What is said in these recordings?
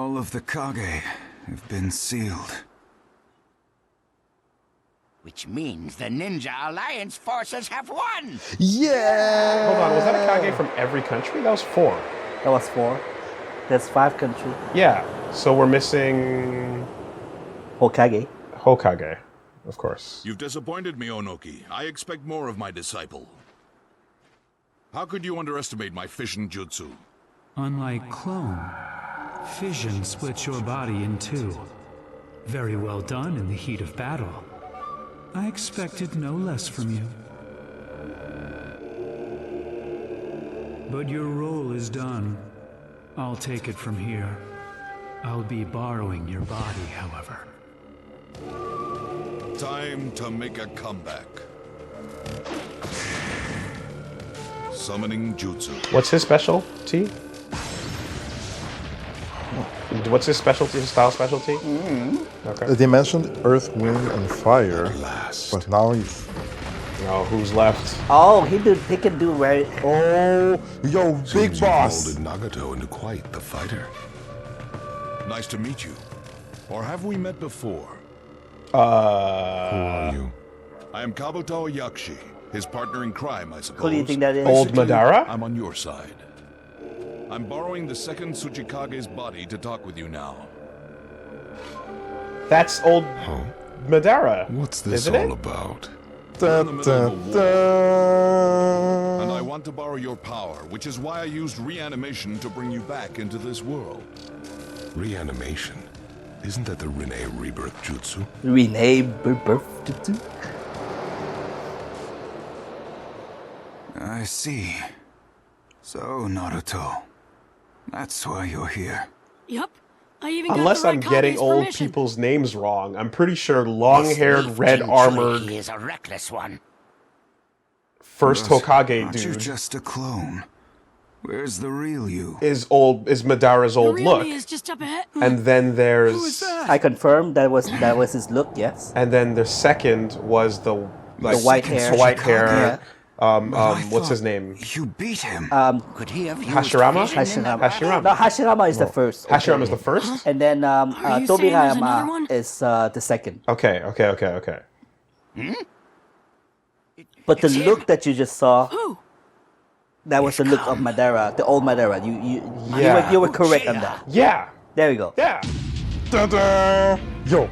All of the Kage have been sealed. Which means the Ninja Alliance forces have won! Yeah! Hold on, was that a Kage from every country? That was 4. That was 4. There's 5 countries. Yeah, so we're missing... Hokage. Hokage, of course. You've disappointed me, Onoki. I expect more of my disciple. How could you underestimate my fission jutsu? Unlike clone, fission splits your body in 2. Very well done in the heat of battle. I expected no less from you. But your role is done. I'll take it from here. I'll be borrowing your body, however. Time to make a comeback. Summoning jutsu. What's his specialty? What's his specialty, his style specialty? Okay. They mentioned Earth, Wind, and Fire, but now he's... No, who's left? Oh, he can do very... Oh, yo, big boss! Molded Nagato into quite the fighter. Nice to meet you. Or have we met before? Who are you? I am Kabuto Yakshi, his partner in crime, I suppose. Who do you think that is? Old Madara? I'm on your side. I'm borrowing the second Tsuchikage's body to talk with you now. That's old Madara. What's this isn't all it? about? Dun, dun, dun. And I want to borrow your power, which is why I used reanimation to bring you back into this world. Reanimation? Isn't that the Rinne rebirth jutsu? Renee Rebirth Jutsu? I see. So, Naruto. That's why you're here. Yep. I even got Unless the I'm right getting Kage's old permission. people's names wrong, I'm pretty sure long-haired, red-armored He is a reckless one. first But Hokage aren't you dude just a clone? Where's the real you? is Madara's The old real look. me is just up ahead. And then Who is there's that? I confirm that was his look, yes. and then the second was the like, white hair. white hair. Yeah. But I What's his thought name? You beat him. Could he have used Hashirama? fission in that Hashirama. body? No, Hashirama is the first. Hashirama's the first? And then Are you saying there's another one? Tobirama is the second. Okay. But the look that you just saw, Who? that was the look of Madara, the old Madara. Yeah. You were correct on that. Yeah. There we go. Yeah. Dun, dun. Yo,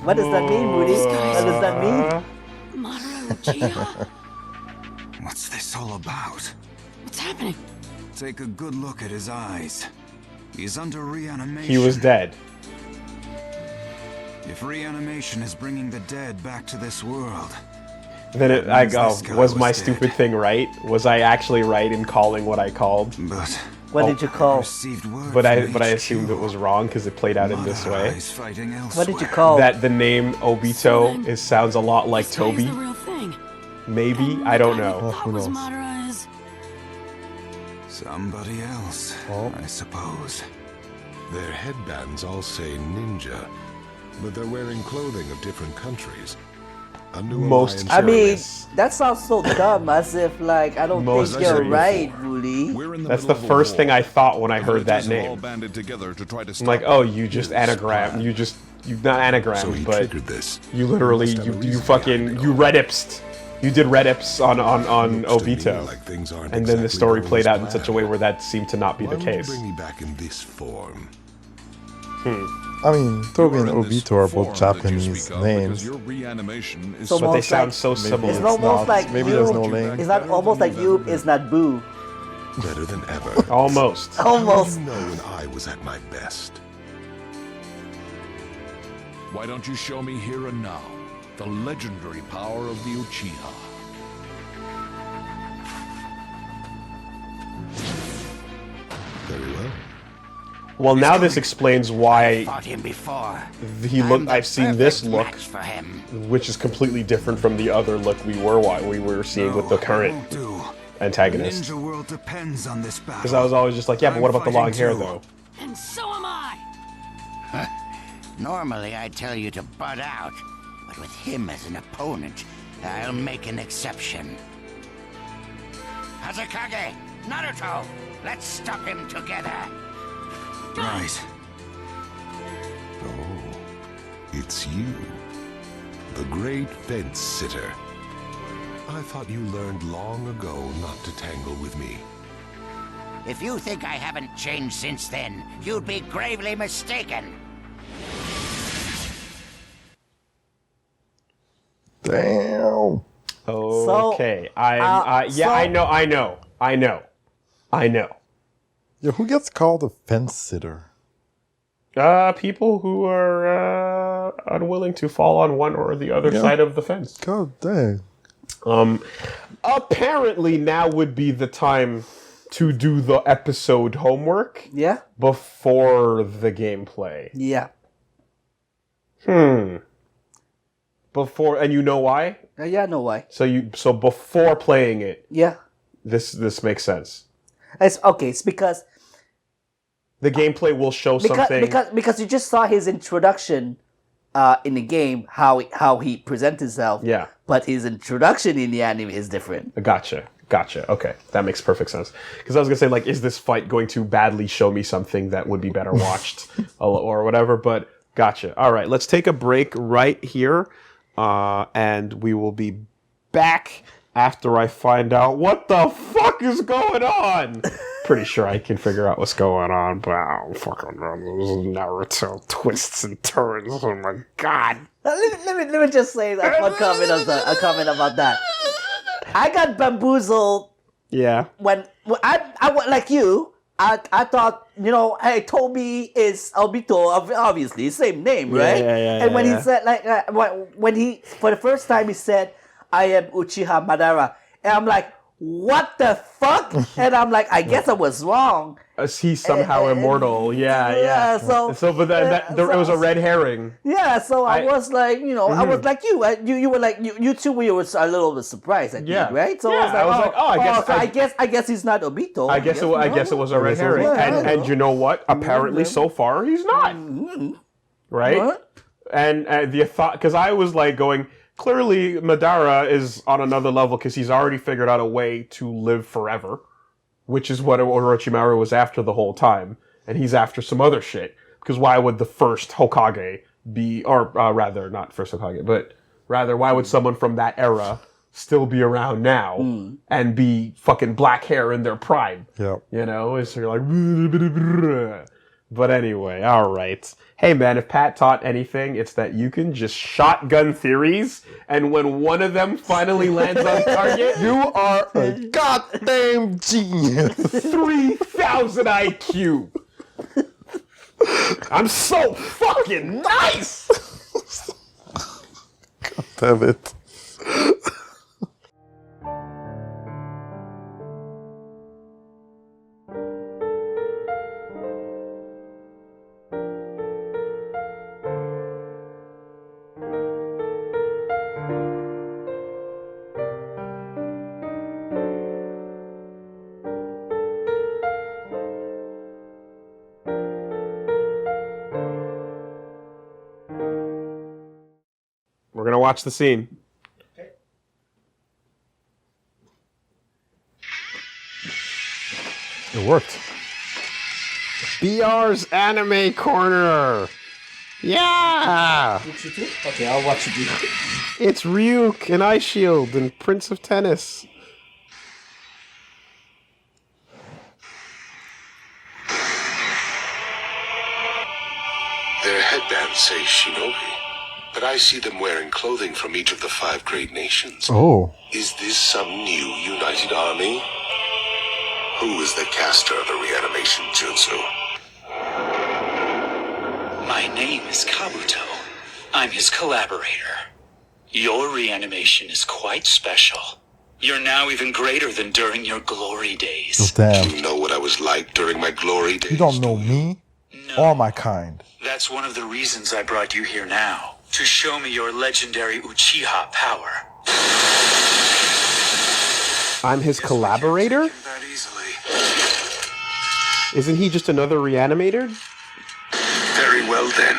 What does that mean, Woody? What does that mean? Madara Uchiha? What's this all about? What's happening? Take a good look at his eyes. He's under reanimation. He was dead. If reanimation is bringing the dead back to this world, Then I go, was my stupid thing right? Was I actually right in calling what I called? but What did you call? received word But I from assumed HQ. it was wrong because it played out in this Madara way. is fighting What did you elsewhere. call? That the name Obito then, sounds a lot like This guy is Toby. the real thing. Maybe And I don't the guy know. we thought who was knows? Madara is... Somebody else, Oh. I suppose. Their headbands all say ninja, but they're wearing clothing of different countries. A new Most- alliance I mean, service. that sounds so dumb, as if, like, I don't Most think you're serious. right, Woody. We're in the That's the middle of a first thing war. I thought when I heard that Villages have all name. banded together to try to I'm stop like, oh, you just his anagram. plan. You not anagram, So he but triggered this. you literally, Must have a you reason fucking, behind it you all. Redipsed. You did Redips on Looks to me Obito. like things aren't And then the exactly story going played as out in such a way planned. where that seemed to not be Why the would you case. bring me back in this form? I mean, Toby and You're in this Obito are form both that you Japanese speak of because names. your reanimation is So But they almost sound like- so Maybe similar. It's almost like maybe you- there's no link. It's not almost like you, it's not Boo. better than ever. Almost. Almost. You know when I was at my best. Why don't you show me here and now the legendary power of the Uchiha? Very well. Well, now this explains why Fought him before. he I'm looked. the I've seen this perfect look, match for him. which is completely different from the other look we were seeing with the No, it current won't do. antagonist. Ninja world depends on this battle. Because I was always just like, yeah, but what about the long I'm hair fighting though? And so am I! Normally I'd tell you to butt out, but with him as an opponent, I'll make an exception. Hazakage, Naruto, let's stop him together. Right. Oh, it's you. The great fence sitter. I thought you learned long ago not to tangle with me. If you think I haven't changed since then, you'd be gravely mistaken. Damn. Okay. I know. Yeah, who gets called a fence sitter? People who are unwilling to fall on one or the other side of the fence. God dang. Apparently now would be the time to do the episode homework. Yeah. Before the gameplay. Yeah. Before, and you know why? Yeah, I know why. So before playing it. Yeah. This makes sense. It's because the gameplay will show something. Because you just saw his introduction in the game, how he presents himself. Yeah. But his introduction in the anime is different. Gotcha. Okay, that makes perfect sense. Because I was gonna say, like, is this fight going to badly show me something that would be better watched or whatever? But gotcha. All right, let's take a break right here, and we will be back after I find out what the fuck is going on. Pretty sure I can figure out what's going on, but I don't fucking know. Naruto twists and turns. Oh my god. Let me just say a comment about that. I got bamboozled. Yeah. When I like you, I thought, hey, Toby is Obito, obviously same name, right? Yeah. And when he said when he for the first time he said, "I am Uchiha Madara," and I'm like, what the fuck? And I'm like, I guess I was wrong. He's somehow immortal. Yeah. But then it was a red herring. Yeah, so I was like, I was like you. You were like, you two were a little bit surprised at me, right? So I was like, I guess he's not Obito. I guess it was a red herring. And you know what? Apparently, so far, he's not. Right? What? And the thought, because I was like going, clearly, Madara is on another level because he's already figured out a way to live forever, which is what Orochimaru was after the whole time, and he's after some other shit. Because why would the first Hokage be, or rather, not first Hokage, but rather, why would someone from that era still be around now and be fucking black hair in their prime? Yeah. So you're like... But anyway, all right. Hey, man, if Pat taught anything, it's that you can just shotgun theories, and when one of them finally lands on target, you are a goddamn genius. 3,000 IQ. I'm so fucking nice. God damn it. We're gonna watch the scene. Okay. It worked. BR's Anime Corner. Yeah. Okay, I'll watch you do it. It's Ryuk and Ice Shield and Prince of Tennis. Their headbands say shinobi, but I see them wearing clothing from each of the 5 great nations. Oh. Is this some new united army? Who is the caster of the reanimation jutsu? My name is Kabuto. I'm his collaborator. Your reanimation is quite special. You're now even greater than during your glory days. Oh, damn. You know what I was like during my glory days? You don't know me or my kind. That's one of the reasons I brought you here now. To show me your legendary Uchiha power. I'm his collaborator? That easily. Isn't he just another reanimator? Very well then.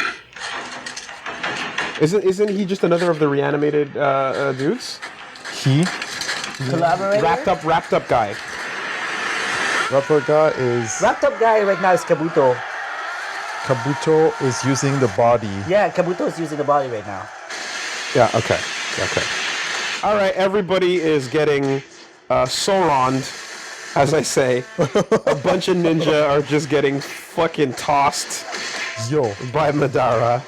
Isn't he just another of the reanimated dudes? He? Collaborator? Wrapped up guy. Wrapped up guy is... Wrapped up guy right now is Kabuto. Kabuto is using the body. Yeah, Kabuto is using the body right now. Yeah, okay. All right, everybody is getting Sauroned, as I say. A bunch of ninja are just getting fucking tossed by Madara.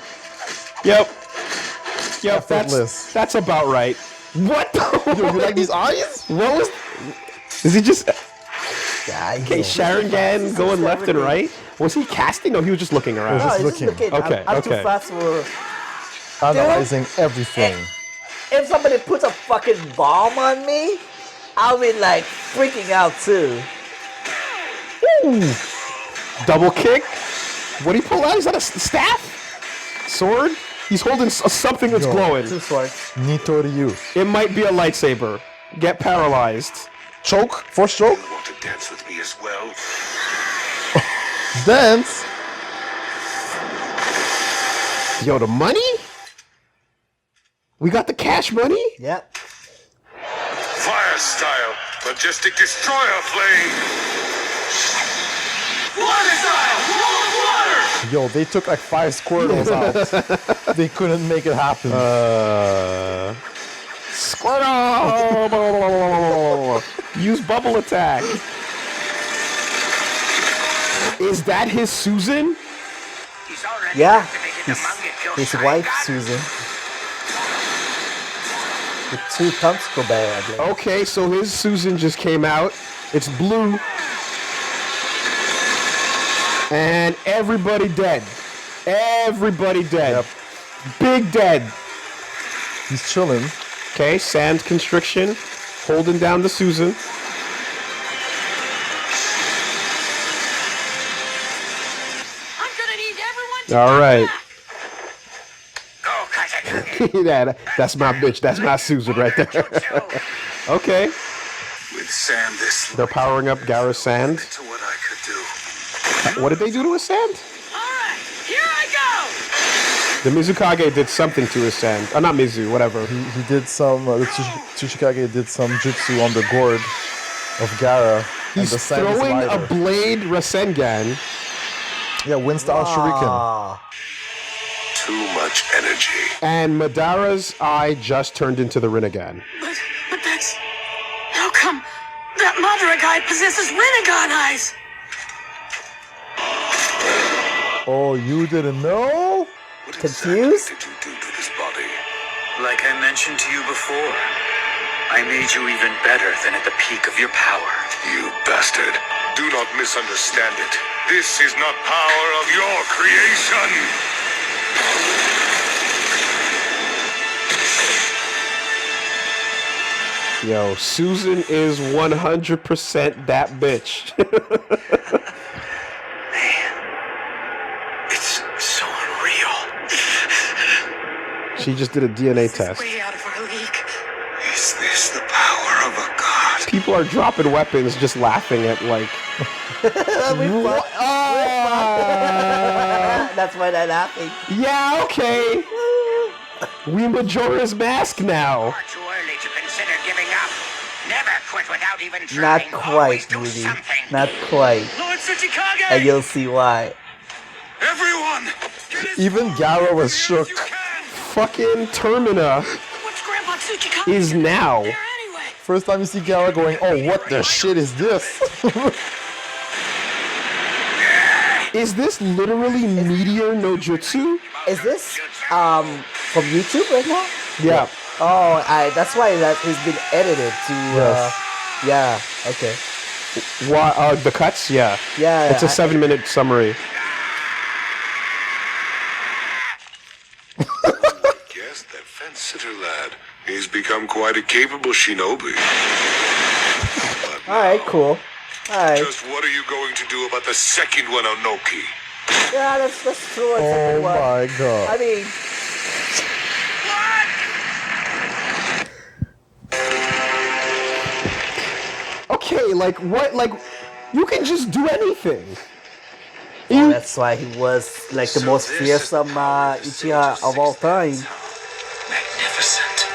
Yep, that's about right. What? Yo, you like these eyes? What was... Is he just... Yeah, Okay, Sharingan going left and right. Was he casting? No, he was just looking around. He was No, just he's looking. looking. I'm too fast for... Analyzing everything. If somebody puts a fucking bomb on me, I'll be like freaking out too. Ooh. Double kick. What did he pull out? Is that a staff? Sword? He's holding something that's glowing. 2 swords. Nitoryu. It might be a lightsaber. Get paralyzed. Choke? Force choke? You want to dance with me as well? Dance? Yo, the money? We got the cash money? Yep. Fire style, majestic destroyer flame. Water style, wall of water. Yo, they took like 5 Squirtles out. They couldn't make it happen. Squirtle! Use bubble attack. Is that his Susan? Yeah. His wife, Susan. The 2 tentacle bear, I believe. Okay, so his Susan just came out. It's blue. And everybody dead. Everybody dead. Yep. Big dead. He's chilling. Okay, sand constriction. Holding down the Susan. I'm gonna need everyone to All right. Go, Kazakage. That's my bitch. That's my Susan right there. Okay. With sand this They're powering up Gara's sand. to what I could do. What did they do to his sand? Alright, here I go! The Mizukage did something to his sand. Not Mizu, whatever. He did some, the Tsuchikage did some jutsu on the gourd of Gara. He's and the sand is throwing a lighter. blade Rasengan. Yeah, wind style shuriken. Ah. Too much energy. And Madara's eye just turned into the Rinnegan. But that's... How come that Madara guy possesses Rinnegan eyes? Oh, you didn't know? What Confused? exactly did you do to this body? Like I mentioned to you before, I made you even better than at the peak of your power. You bastard. Do not misunderstand it. This is not power of your creation. Yo, Susan is 100% that bitch. It's so unreal. She just did a DNA test. Way out of our league. Is this the power of a god? People are dropping weapons just laughing at like... What? That's why they're laughing. Yeah, okay. We Majora's Mask now. Far too early to consider giving up. Never quit without even Not trying. quite, Always do Woolie. something. Not quite. Lord Tsuchikage! And you'll see why. Everyone! Even Gara was shook. Fucking Termina What's Grandpa Tsuchikage is now. there anyway? First time you see Gara going, oh, what the shit is this? Is this literally Meteor no Jutsu? Is this from YouTube right now? Yeah. Oh, that's why he's been edited to. Yeah. Okay. Why? The cuts? Yeah. Yeah. It's a 7-minute summary. Guess that fence sitter lad. He's become quite a capable shinobi. All right. Cool. All right. Just what are you going to do about the second one, Onoki? Yeah. Let's throw it. Oh One. my god. I mean. Okay, like what? Like you can just do anything. Oh, that's why he was like the most fearsome Uchiha of all time. Magnificent.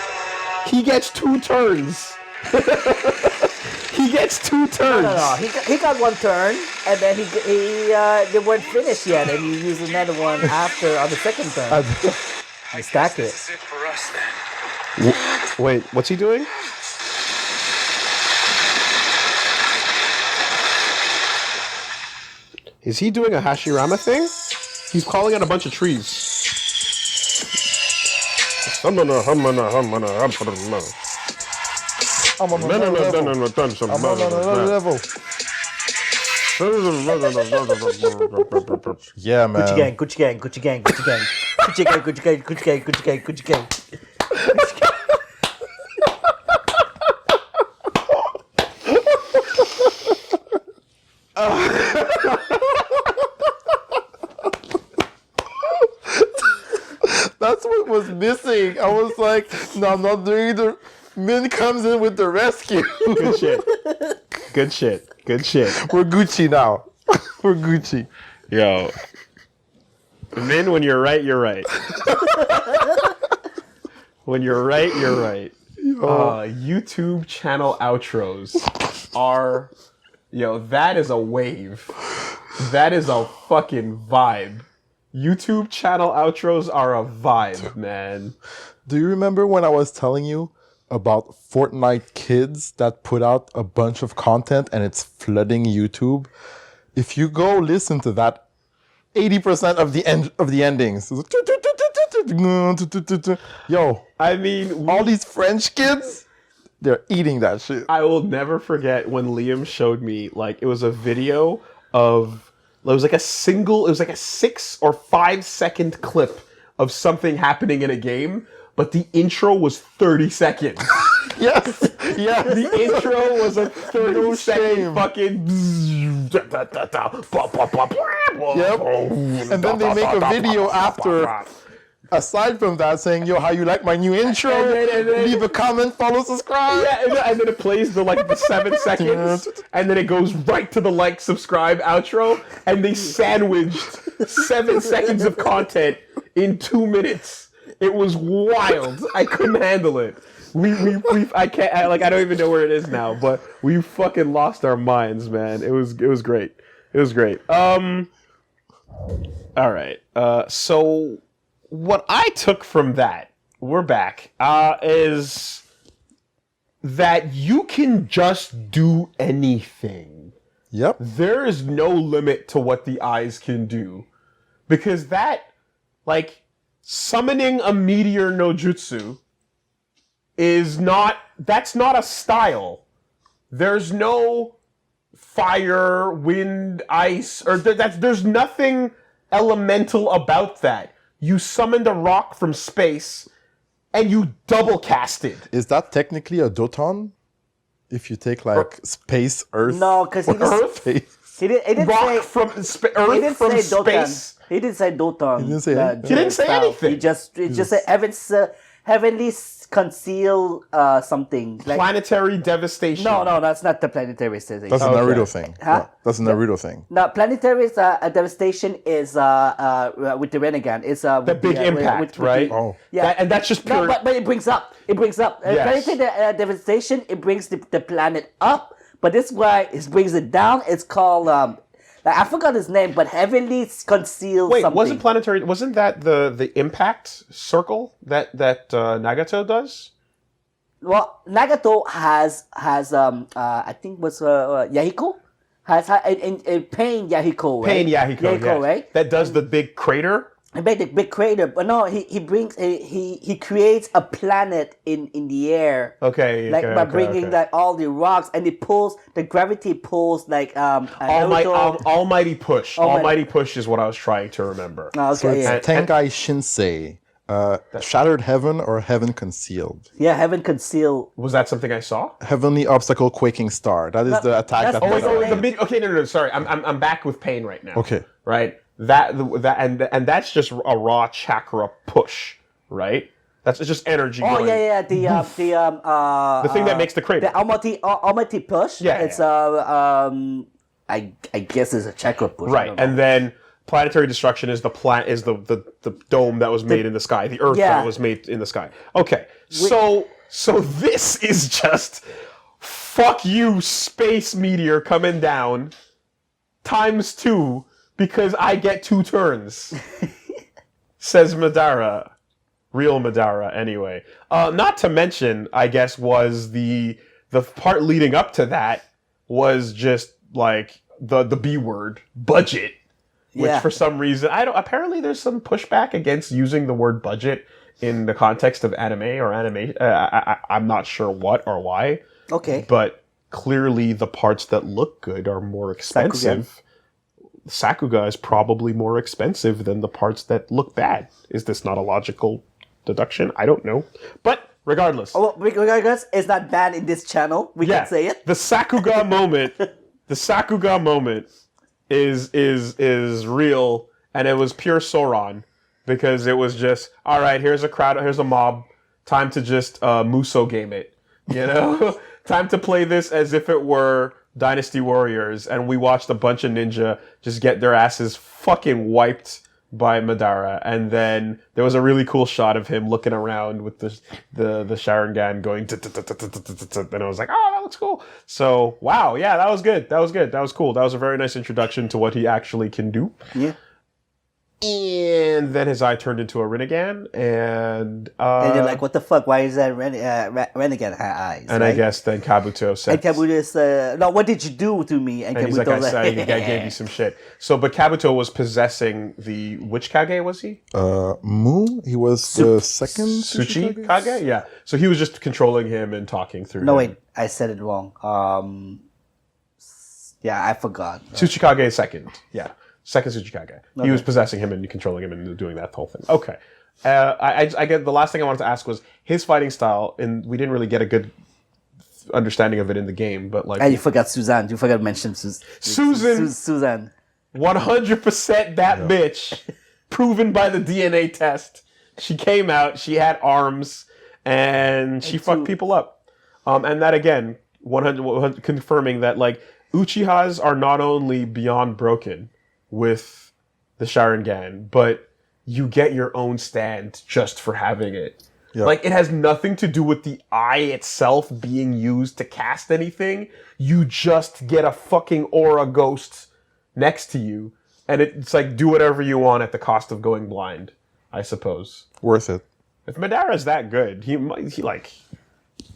He gets 2 turns. He He gets 2 turns. No. He got 1 turn, and then they weren't finished yet, and he used another one after on the second turn. He stacked it. That's it for us then. Wait, what's he doing? Is he doing a Hashirama thing? He's calling out a bunch of trees. I'm on another level. Yeah, man. Gucci gang. Gucci gang. Gucci gang. Gucci gang. Gucci gang. Gucci gang. Gucci gang. Gucci gang. Gucci gang. That's what was missing. I was like, no, I'm not doing the... Min comes in with the rescue. Good shit. Good shit. Good shit. We're Gucci now. We're Gucci. Yo. Min, when you're right, you're right. When you're right, you're right. YouTube channel outros are... Yo, that is a wave. That is a fucking vibe. YouTube channel outros are a vibe, man. Do you remember when I was telling you about Fortnite kids that put out a bunch of content and it's flooding YouTube? If you go listen to that, 80% of the endings. Yo, I mean, all these French kids, they're eating that shit. I will never forget when Liam showed me, like, it was a video of, it was like a 6 or 5 second clip of something happening in a game, but the intro was 30 seconds. Yes. The intro was a 30-second fucking... Yep. And then they make a video after, aside from that, saying, yo, how you like my new intro? And then, leave a comment, follow, subscribe. Yeah, and then it plays the 7 seconds, and then it goes right to the like, subscribe outro, and they sandwiched 7 seconds of content in 2 minutes. It was wild. I couldn't handle it. I don't even know where it is now, but we fucking lost our minds, man. It was great. It was great. All right. So what I took from that, we're back, is that you can just do anything. Yep. There is no limit to what the eyes can do. Because that, like, summoning a meteor no jutsu that's not a style. There's no fire, wind, ice, or there's nothing elemental about that. You summoned a rock from space and you double casted. Is that technically a Doton? If you take like space, earth, No, because he didn't rock say from he Earth didn't from say space. Doton. He didn't say Doton. He didn't say anything. He didn't say style. anything. He just said heavenly conceal something. Like, Planetary devastation. no, that's not the planetary thing. That's a Naruto thing. Huh? Yeah, that's a Naruto thing. No, planetary devastation is with the Renegan. It's The big impact, right? Oh. Yeah, And that's just pure. No, but it brings up. Yes. Planetary devastation. It brings the planet up, but this why it brings it down. It's called I forgot his name, but heavily concealed. Wait, something. wasn't that the impact circle that Nagato does? Well, Nagato has I think was Yahiko has in Pain Yahiko, right? Pain Yahiko, yes. Right? That does the big crater. He made the big crater, but no, he creates a planet in the air. Okay, like by bringing like all the rocks, and it pulls the gravity pulls like Almighty push. Almighty push is what I was trying to remember. Oh, okay, So it's yeah. Tengai Shinsei, Shattered Heaven or Heaven Concealed. Yeah, Heaven Conceal. Was that something I saw? Heavenly Obstacle Quaking Star. That is the attack that. that's The big. Okay, no. Sorry, I'm back with Pain right now. Okay. Right. And that's just a raw chakra push, right? That's just energy. Oh going. yeah. The thing that makes the crater. The Almighty push. Yeah, It's I guess it's a chakra push. Right, and then planetary destruction is the dome that was made in the sky, the Earth that was made in the sky. Okay, so this is just fuck you, space meteor coming down, ×2, because I get 2 turns. Says Madara. Real Madara, anyway. Not to mention, I guess, was the part leading up to that was just, like, the B word, budget. Which, for some reason, apparently there's some pushback against using the word budget in the context of anime or animation. I'm not sure what or why. Okay. But clearly the parts that look good are more expensive. Sakuga is probably more expensive than the parts that look bad. Is this not a logical deduction? I don't know. But regardless. Oh, regardless, it's not bad in this channel. We can say it. The Sakuga moment. The Sakuga moment is real, and it was pure Sauron, because it was just, all right, here's a crowd, here's a mob, time to just Muso game it, you know? Time to play this as if it were Dynasty Warriors, and we watched a bunch of ninja just get their asses fucking wiped by Madara, and then there was a really cool shot of him looking around with the Sharingan going, and I was like, oh, that looks cool. So, wow, yeah, that was good. That was good. That was cool. That was a very nice introduction to what he actually can do. Yeah. And then his eye turned into a Rinnegan, and you're like, what the fuck? Why is that Rinnegan eyes? And right? I guess then Kabuto said, and Kabuto said, no, what did you do to me? And he's like, I gave you some shit. So, but Kabuto was possessing which Kage was he? Mu? He was the second Tsuchi Kage? Yeah. So he was just controlling him and talking through him. Wait, I said it wrong. Yeah, I forgot. Tsuchikage is second. Yeah. Second Tsuchikage. Okay. He was possessing him and controlling him and doing that whole thing. Okay. I get the last thing I wanted to ask was his fighting style, and we didn't really get a good understanding of it in the game, but like... And you forgot Suzanne. You forgot to mention Susan. Suzanne. 100% that bitch. Proven by the DNA test. She came out, she had arms, and she fucked people up. And that again, 100 confirming that like Uchihas are not only beyond broken with the Sharingan, but you get your own stand just for having it. Yep. Like, it has nothing to do with the eye itself being used to cast anything. You just get a fucking aura ghost next to you, and it's like, do whatever you want at the cost of going blind, I suppose. Worth it. If Madara's that good, he like...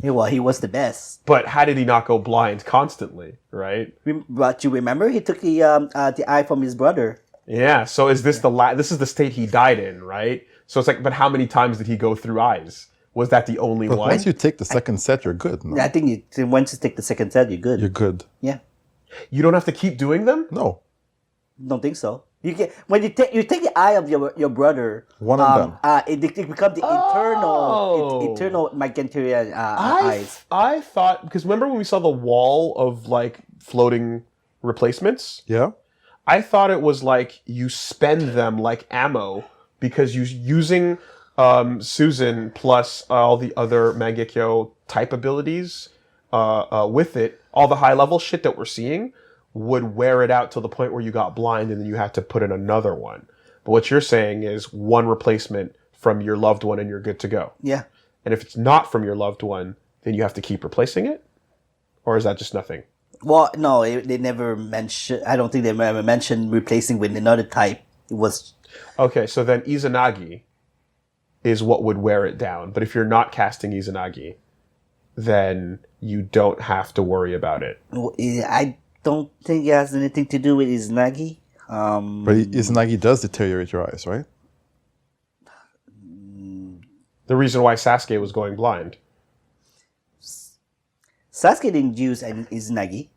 Yeah, well, he was the best. But how did he not go blind constantly, right? But you remember, he took the eye from his brother. Yeah, so is this this is the state he died in, right? So it's like, but how many times did he go through eyes? Was that the only one? Once you take the second set, you're good. No? I think once you take the second set, you're good. You're good. Yeah. You don't have to keep doing them? No. Don't think so. You get when you take the eye of your brother. One of them. It becomes the eternal Mygenterian eyes. I thought, because remember when we saw the wall of like floating replacements? Yeah. I thought it was like you spend them like ammo because you using Susan plus all the other Mangekyo type abilities with it, all the high level shit that we're seeing would wear it out to the point where you got blind and then you had to put in another one. But what you're saying is one replacement from your loved one and you're good to go. Yeah. And if it's not from your loved one, then you have to keep replacing it? Or is that just nothing? Well, no, they never mentioned... I don't think they ever mentioned replacing with another type. It was... Okay, so then Izanagi is what would wear it down. But if you're not casting Izanagi, then you don't have to worry about it. I don't think it has anything to do with Izanagi. But Izanagi does deteriorate your eyes, right? The reason why Sasuke was going blind. Sasuke didn't use Izanagi.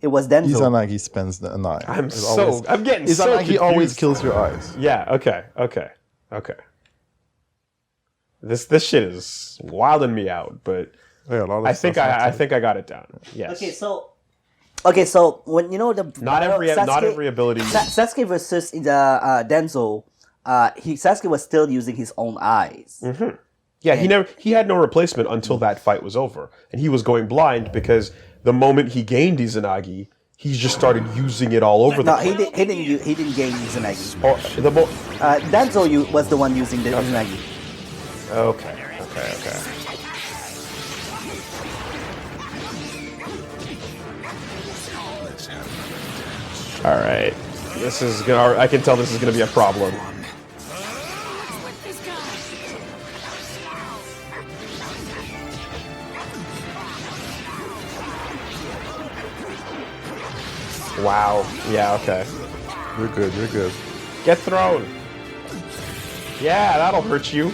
It was Denzo. Izanagi spends an eye. I'm getting so Izanagi confused. always kills your eyes. Yeah, okay. This shit is wilding me out, but yeah, a lot of I think I got it down. Yes. Okay, so when you know the not every ability. Sasuke versus Denzo, Sasuke was still using his own eyes. Mm-hmm. Yeah, he had no replacement until that fight was over, and he was going blind because the moment he gained Izanagi, he just started using it all over the place. No, he didn't gain Izanagi. Or Denzo was the one using the Izanagi. Okay. All right. This is gonna. I can tell this is gonna be a problem. Wow. Yeah. Okay. You're good. You're good. Get thrown. Yeah, that'll hurt you.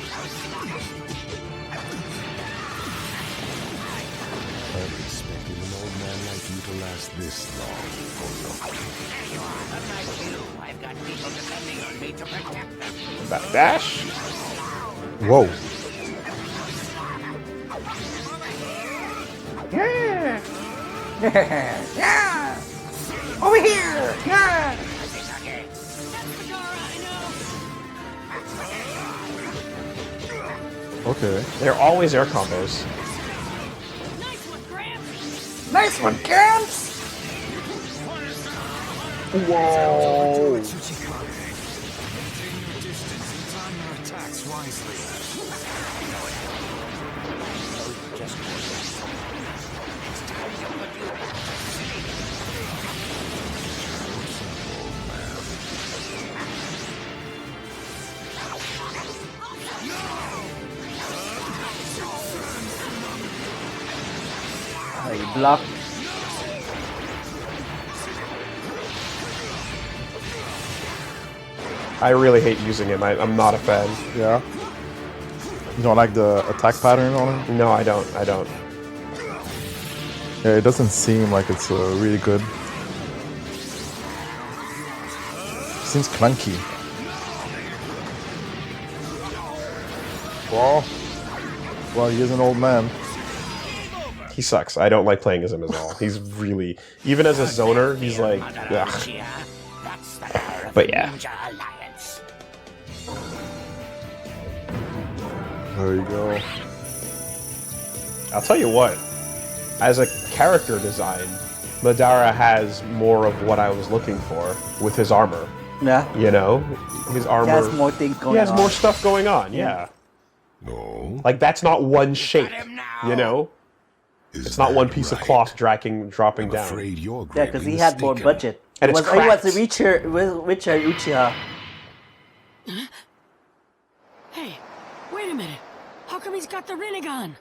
That dash. Whoa. Yeah. Yeah. Over here. Yeah. Okay. They're always air combos. Nice one, Gramps. Whoa. You block. I really hate using him. I'm not a fan. Yeah. You don't like the attack pattern on him? No, I don't. I don't. Yeah, it doesn't seem like it's really good. Seems clunky. Well, he is an old man. He sucks. I don't like playing as him at all. He's really, even as a zoner, he's like, ugh. But yeah. There you go. I'll tell you what, as a character design, Madara has more of what I was looking for with his armor. Yeah. You know? His armor. He has more things going on. He has more stuff going on, yeah. No. Like, that's not one shape, you know? It's not one piece of cloth dropping down. Yeah, because he had more budget. And It was a richer Uchiha. Hey, wait a minute. How come he's got the Rinnegan?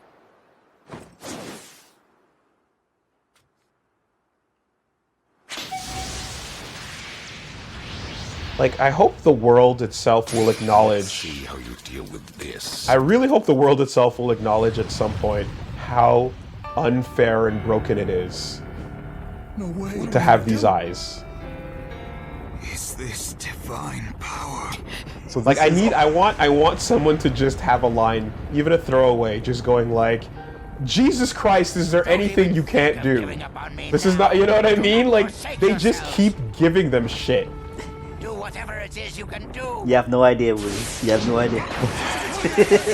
Like, I hope the world itself will acknowledge... See how you deal with this. I really hope the world itself will acknowledge at some point how unfair and broken it is to have these eyes. Is this divine power? So Like, I want someone to just have a line, even a throwaway, just going like, Jesus Christ, is there anything you can't do? This is not, you know what I mean? Like, they just keep giving them shit. Do whatever it is you can do. You have no idea, Willie. You have no idea.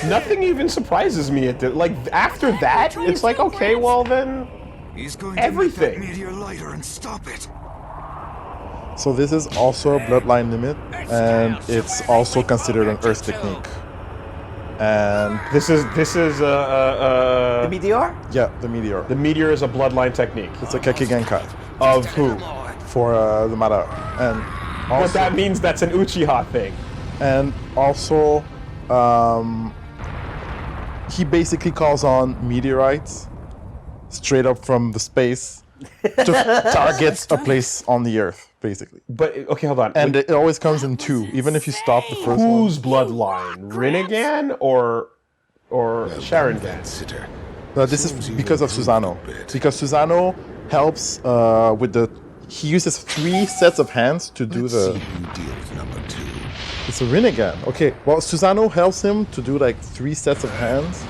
Nothing even surprises me at the, like, after that, it's like, okay, well then, He's going everything. to make that meteor lighter and stop it. So this is also a bloodline limit, and it's also considered an Earth technique. And This is The meteor? yeah, the meteor. the meteor is a bloodline technique. It's a Kekigenkai Of who? for the Madara. And But also, that means that's an Uchiha thing. and also, he basically calls on meteorites straight up from the space to target a place on the Earth, basically. But, okay, hold on. And it always comes in two, even if you stop the first one. Whose bloodline? Rinnegan or Sharingan? Sitter. This is because of Susanoo. Because Susanoo helps with the... He uses 3 sets of hands to do Let's the... see who deals number 2. It's a Rinnegan. Okay, well, Susanoo helps him to do like 3 sets of hands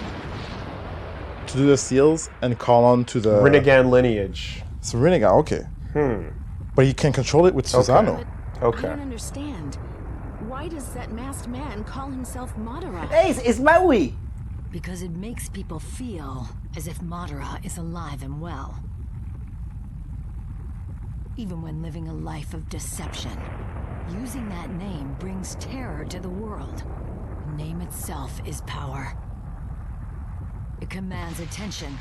to do the seals and call on to the... Rinnegan lineage. It's a Rinnegan, okay. But he can control it with Susanoo. I Okay. don't understand. Why does that masked man call himself Madara? Hey, it's Maui. Because it makes people feel as if Madara is alive and well. Even when living a life of deception, using that name brings terror to the world. The name itself is power. It commands attention,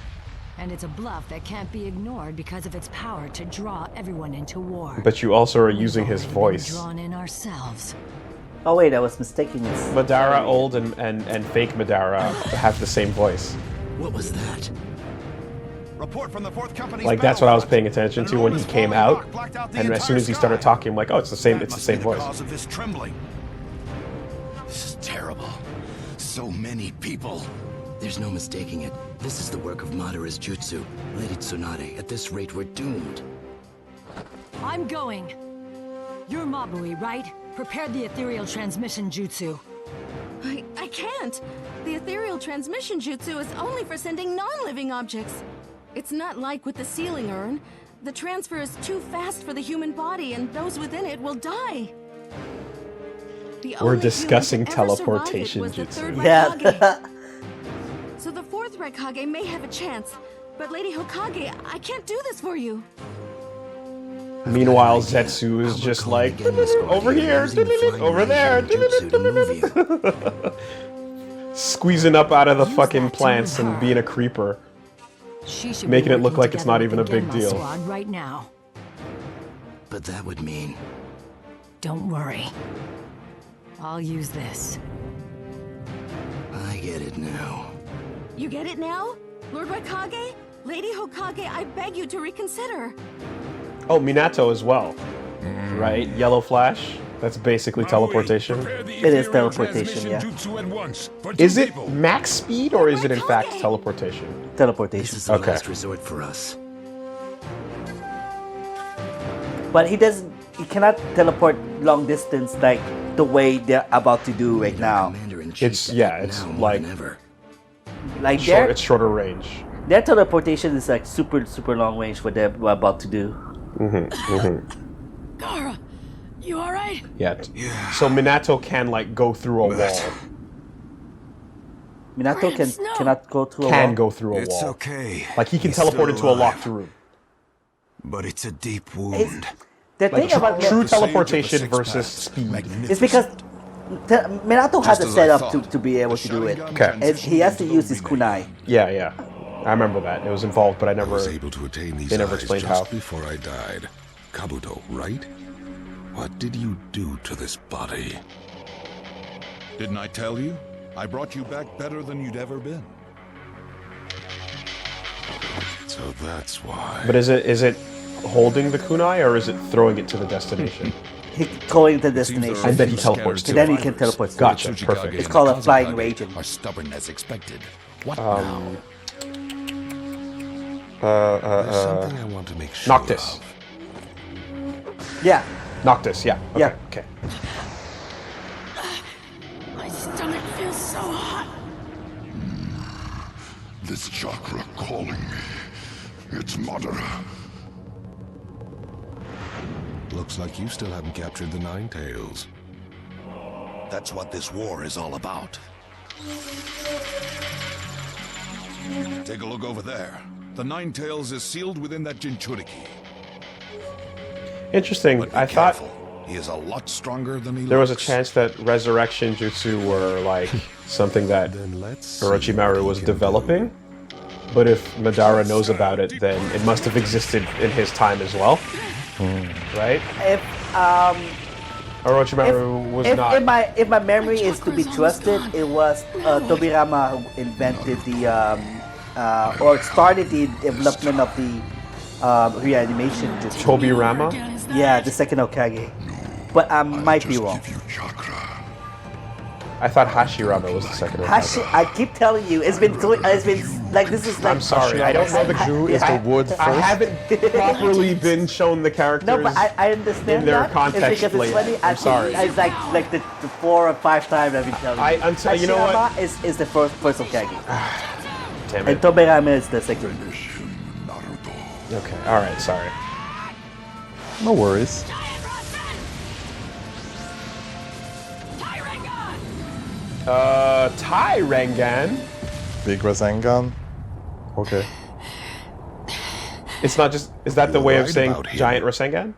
And it's a bluff that can't be ignored because of its power to draw everyone into war. But you also are using his We've voice. been drawn in ourselves. Oh wait, I was mistaken. It's Madara, old and fake Madara have the same voice. What was that? Report from the 4th Company's Like that's what I was paying attention to when he came out, and as soon as he started talking, I'm like, oh, it's the same voice. Cause of this trembling. This is terrible. So many people. There's no mistaking it. This is the work of Madara's jutsu. Lady Tsunade, at this rate, we're doomed. I'm going. You're Mabui, right? Prepare the ethereal transmission jutsu. I can't. The ethereal transmission jutsu is only for sending non-living objects. It's not like with the sealing urn. The transfer is too fast for the human body, and those within it will die. We're discussing teleportation jutsu. Yeah. So the 4th Raikage may have a chance, but Lady Hokage, I can't do this for you. Meanwhile, Zetsu is just like, over here, over there, squeezing up out of the fucking plants and being a creeper, making it look like it's not even a big deal. Right now. But that would mean... Don't worry. I'll use this. I get it now. You get it now? Lord Raikage? Lady Hokage, I beg you to reconsider. Oh, Minato as well, right? Yellow Flash. That's basically teleportation. It is teleportation, yeah. Is it max speed or is it in fact teleportation? Teleportation. This is the last resort for us. But he cannot teleport long distance like the way they're about to do right now. It's like it's shorter range. Their teleportation is like super long range what they're about to do. Gara, you alright? Yeah. So Minato can like go through a wall. Minato cannot go through a wall. Can go through a wall. It's okay. Like he can teleport into a locked room. But it's a deep wound. The thing about true teleportation versus speed. It's because Minato has a setup to be able to do it. Okay. And he has to use his kunai. Yeah. I remember that. It was involved, but I was able to attain these they never eyes explained just how. before I died. Kabuto, right? What did you do to this body? Didn't I tell you? I brought you back better than you'd ever been. So that's why. But is it holding the kunai or is it throwing it to the destination? He's going to the destination. And then he teleports to And then he can teleport. Gotcha, perfect. It's called a flying raging. Are stubborn as expected. What now? There's something I want to make sure Noctis. of. Yeah. Noctis, yeah. Okay, Yeah. Okay. My stomach feels so hot. This chakra calling me. It's Madara. Looks like you still haven't captured the Nine Tails. That's what this war is all about. Take a look over there. The Nine Tails is sealed within that Jinchuriki. Interesting. But be I thought careful. He is a lot stronger than he there was a looks. chance that resurrection jutsu were like something that Orochimaru was developing. But if Madara knows about it, then it must have existed in his time as well. Right? If Orochimaru was not. If my memory is to be trusted, it was Tobirama who invented or started the development of the reanimation jutsu. Tobirama? Yeah, the second Hokage. But I might be wrong. I thought Hashirama was the second Hokage. I keep telling you, it's been like this is like. I'm sorry, I don't know the Drew is the wood first. I haven't properly been shown the characters. No, but I understand in their that. context It's because it's later. funny. I'm sorry. It's like the 4 or 5 times I've been telling you. Until you know what? Hashirama is the first Hokage. Damn And it. Tobirama is the second. Okay, alright, sorry. No worries. Tai Rengan? Big Rasengan. Okay. It's not just. Is that the way of right saying about him. giant Rasengan?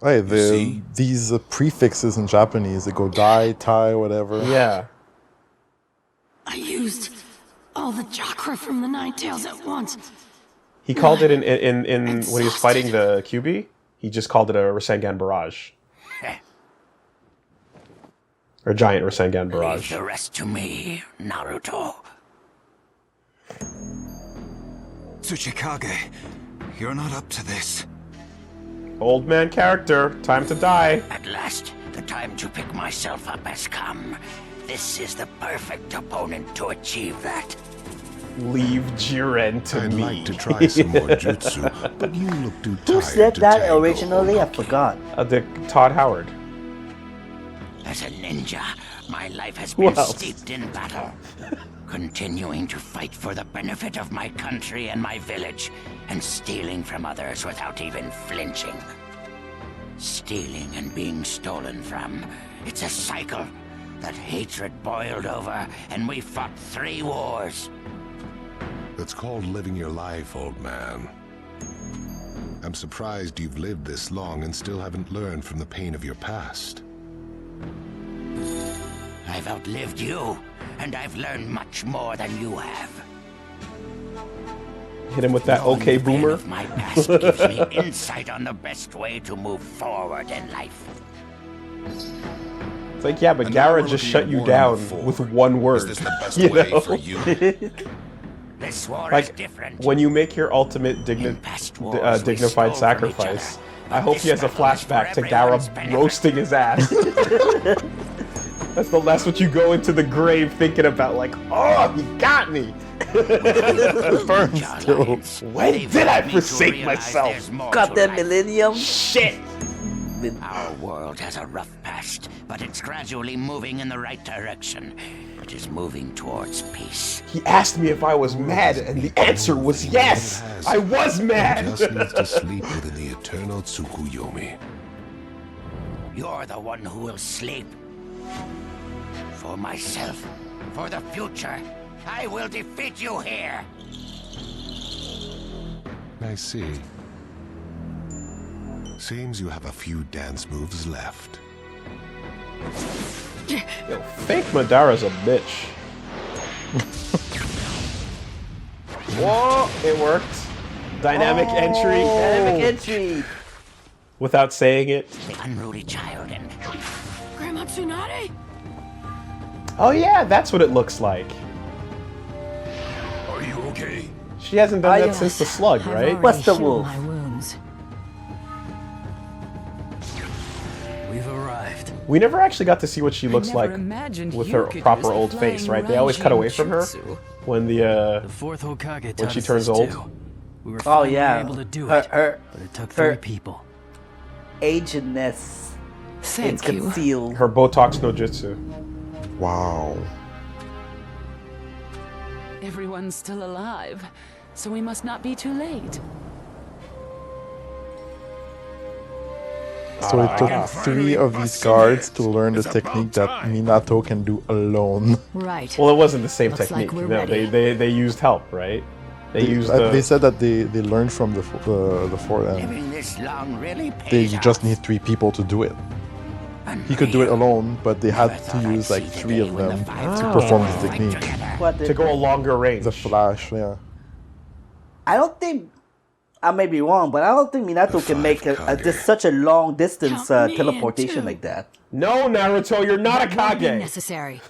Hey, see? these prefixes in Japanese, they go dai, tai, whatever. Yeah. I used all the chakra from the Nine Tails at once. He called it in when he was fighting the QB. He just called it a Rasengan barrage. Or giant Rasengan barrage. Leave the rest to me, Naruto. Tsuchikage, you're not up to this. Old man character, time to die. At last, the time to pick myself up has come. This is the perfect opponent to achieve that. Leave Jiren to me. I'd like to try some more jutsu, but you look too tired. Who said to that tango, originally? I Orochi. forgot. Todd Howard. As a ninja, my life has Who been else? steeped in battle. Continuing to fight for the benefit of my country and my village, and stealing from others without even flinching. Stealing and being stolen from. It's a cycle. That hatred boiled over, and we fought 3 wars. That's called living your life, old man. I'm surprised you've lived this long and still haven't learned from the pain of your past. I've outlived you, and I've learned much more than you have. Hit him with that okay boomer. Of my past gives me insight on the best way to move forward in life. It's like, yeah, but Gaara just shut you down with one word. Is this the best you way know? for you? This war is Like, different. when you make your ultimate dignified sacrifice, I hope he has a flashback to Gaara roasting his ass. That's what you go into the grave thinking about, like, oh, he got me. It burns still. When did I forsake myself? Got that millennium? Shit! Our world has a rough past, but it's gradually moving in the right direction. It is moving towards peace. He asked me if I was mad, and the answer was yes! I was mad! Just needs to sleep within the eternal Tsukuyomi. You're the one who will sleep. For myself, for the future, I will defeat you here. I see. Seems you have a few dance moves left. Yo, fake Madara's a bitch. Whoa, it worked. Dynamic entry. Dynamic entry. Without saying it. The unruly child and... Grandma Tsunade? Oh yeah, that's what it looks like. Are you okay? She hasn't done that since the slug, I've right? already What's the healed wolf? my wounds. We've arrived. We never actually got to see what she looks never like imagined with you her could proper use old flying face, right? They always cut away from her Raijin when The fourth Hokage when taught she us turns this old. too. We were Oh finally yeah. able to do her, it, her, but it took her 3 people. agedness Thank is you. concealed. Her Botox no jutsu. Wow. Everyone's still alive, so we must not be too late. So it took 3 of these guards to learn the technique that Minato can do alone. Right. Well, it wasn't the same Looks like technique. we're No, ready. they used help, right? They said that they learned from the fourth, and Living this long really they pays just off. need 3 people to do it. He could do it alone, but they had to use like 3 of them to perform the technique. What To go a longer range. The flash, yeah. I don't think, I may be wrong, but I don't think Minato can make such a long distance Count me in, teleportation too. like that. No, Naruto, you're not a Won't be Kage. necessary.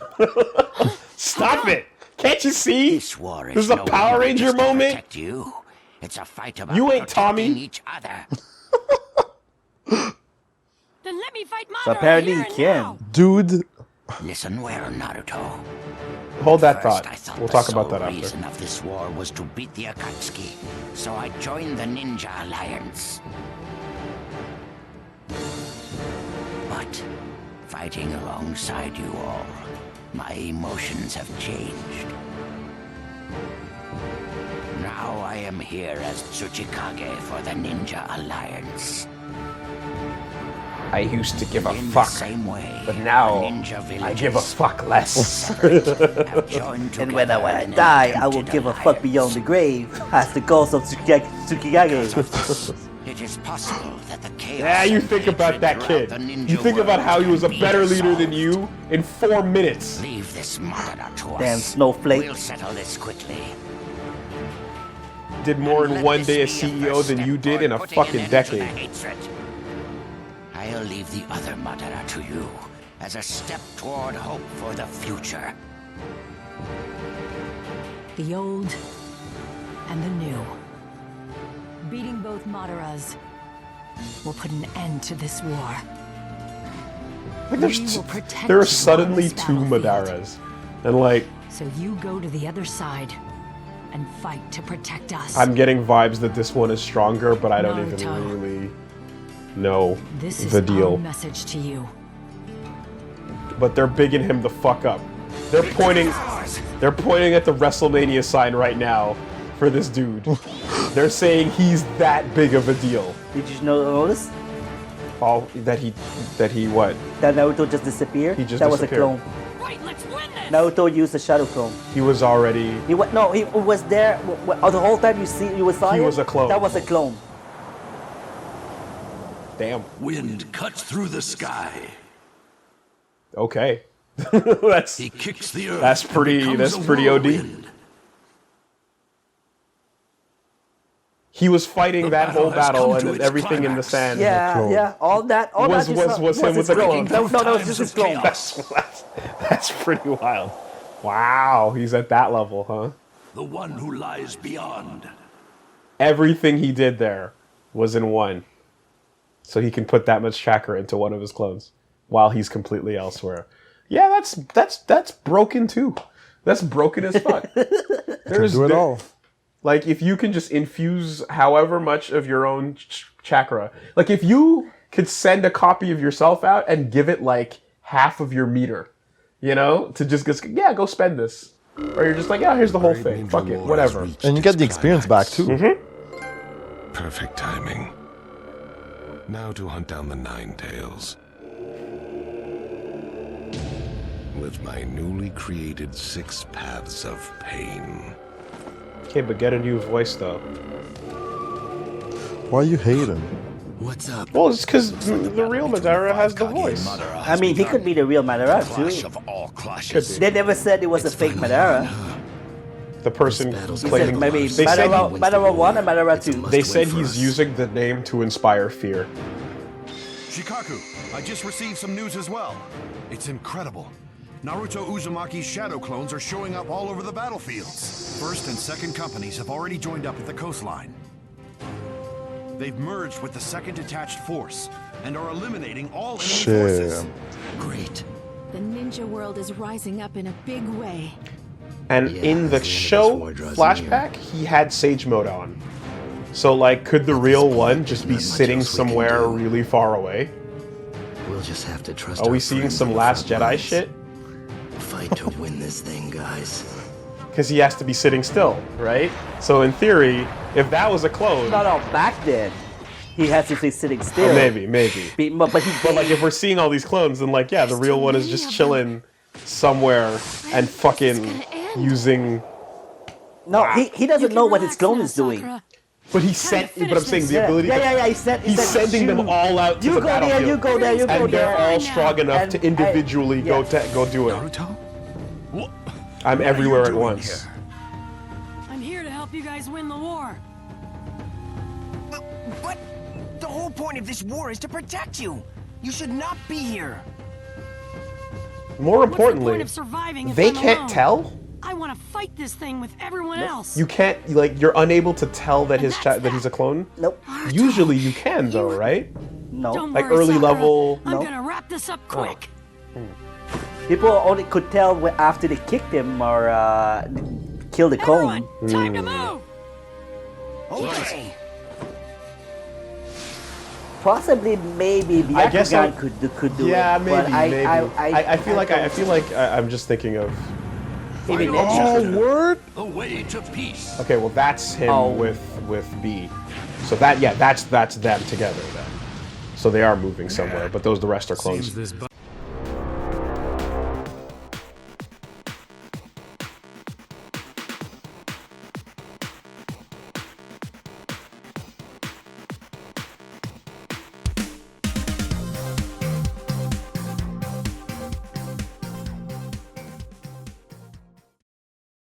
Stop it! Can't you see? This war This is a no Power longer Ranger just to moment. protect you. It's a fight about You ain't protecting Tommy. each other. Then let me fight Madara So apparently here he and can. now. Dude, Listen well, Naruto. Hold that First, thought. I thought We'll the talk about sole that after. reason of this war was to beat the Akatsuki, so I joined the Ninja Alliance. But fighting alongside you all, my emotions have changed. Now I am here as Tsuchikage for the Ninja Alliance. I used to give a In the fuck, same way, but now ninja I give a villages fuck less. have joined And when together I in an die, I will attempted give a fuck beyond the grave, as the ghost of Tsukigage. It is possible that the chaos. Yeah, you think about that kid. You think about how he was a better leader than you in 4 minutes. Leave this Madara to us. Damn snowflake. We'll settle this quickly. Did more in one day as CEO than you did in a fucking decade. I'll leave the other Madara to you as a step toward hope for the future. The old and the new. Beating both Madaras will put an end to this war. Like there are suddenly 2 Madaras. And like... So you go to the other side and fight to protect us. I'm getting vibes that this one is stronger, but I don't Naruto. even really know This is the deal. our message to you. But they're bigging him the fuck up. They're pointing at the WrestleMania sign right now for this dude. They're saying he's that big of a deal. Did you notice? All that he what? That Naruto just disappeared? He just that disappeared. was a clone. Right, let's win this! Naruto used a shadow clone. He was already... He was there the whole time you saw He it. was a clone. That was a clone. Damn. Wind cuts through the sky. Okay. That's he kicks the earth. That's pretty OD. He was fighting that whole battle and everything in the sand. Yeah, all that was him with the clone. No, that was just his clone. That's pretty wild. Wow, he's at that level, huh? The one who lies beyond. Everything he did there was in one. So he can put that much chakra into one of his clones while he's completely elsewhere. Yeah, that's broken too. That's broken as fuck. Do it all. Like, if you can just infuse however much of your own chakra. Like, if you could send a copy of yourself out and give it, like, half of your meter, you know? To just go spend this. Or you're just like, yeah, here's the whole thing. Fuck it, whatever. And you get the experience back, too. Mm-hmm. Perfect timing. Now to hunt down the Nine Tails. With my newly created 6 paths of pain. Okay, but get a new voice, though. Why you hate him? What's up? Well, it's because the real Madara has the voice. I mean, he could be the real Madara, too. Could be. They never said it was a fake Madara. The person claiming... Maybe Madara 1 or Madara 2. They said he's using the name to inspire fear. Shikaku, I just received some news as well. It's incredible. Naruto Uzumaki's shadow clones are showing up all over the battlefields. First and second companies have already joined up at the coastline. They've merged with the second detached force and are eliminating all enemy forces. Great. The ninja world is rising up in a big way. And in the show flashback, he had Sage Mode on. So, like, could the real one just be sitting somewhere really far away? We'll just have to trust. Are we seeing some Last Jedi shit? Fight to win this thing, guys. Because he has to be sitting still, right? So in theory, if that was a clone... No, back then. He has to be sitting still. Maybe. But like, if we're seeing all these clones, then, like, yeah, the real one is just chilling somewhere and fucking using... No, he doesn't know what his clone is doing. But he sent... But I'm saying the ability... Yeah, he's sending them all out to the battlefield. You go there. And they're all strong enough to individually go do it. Naruto? I'm everywhere at once. I'm here to help you guys win the war. But the whole point of this war is to protect you. You should not be here. More importantly, they can't tell. I want to fight this thing with everyone else. You can't, like, you're unable to tell that that he's a clone. Nope. Usually you can, though, right? No. Like early level. I'm gonna wrap this up quick. People only could tell after they kicked him or killed the clone. Time to move. Okay. Possibly, maybe the Byakugan could do yeah, it. Maybe. I feel like I I'm just thinking of. Maybe word. The way to peace. Okay, well that's him with B. So that's them together then. So they are moving somewhere, but the rest are clones.